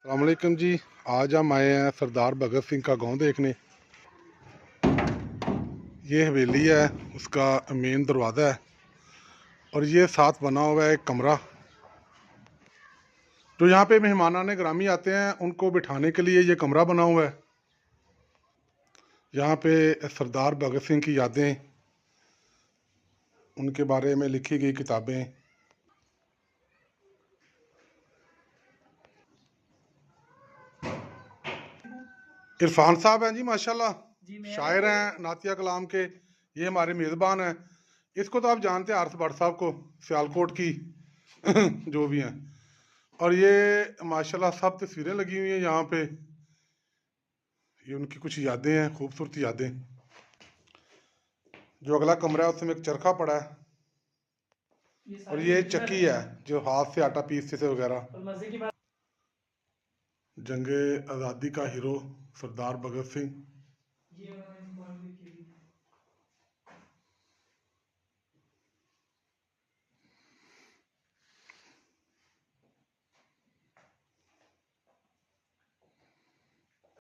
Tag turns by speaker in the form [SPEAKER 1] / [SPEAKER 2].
[SPEAKER 1] अस्सलामुअलैकुम जी। आज हम आए हैं सरदार भगत सिंह का गांव देखने। ये हवेली है, उसका मेन दरवाज़ा है और ये साथ बना हुआ है एक कमरा। जो यहाँ पे मेहमानाने ग्रामी आते हैं उनको बिठाने के लिए ये कमरा बना हुआ है। यहाँ पे सरदार भगत सिंह की यादें, उनके बारे में लिखी गई किताबें। इरफान साहब हैं जी, माशाल्लाह शायर हैं नातिया कलाम के। ये हमारे मेज़बान हैं। इसको तो आप जानते हैं, आरस भट्ट साहब को, सियालकोट की जो भी हैं। और ये माशाल्लाह सब तस्वीरें लगी हुई हैं यहाँ पे। ये उनकी कुछ यादें हैं, खूबसूरत यादें। जो अगला कमरा है उसमें एक चरखा पड़ा है और ये चक्की है जो हाथ से आटा पीसते थे वगैरह। जंगे आज़ादी का हीरो सरदार भगत सिंह।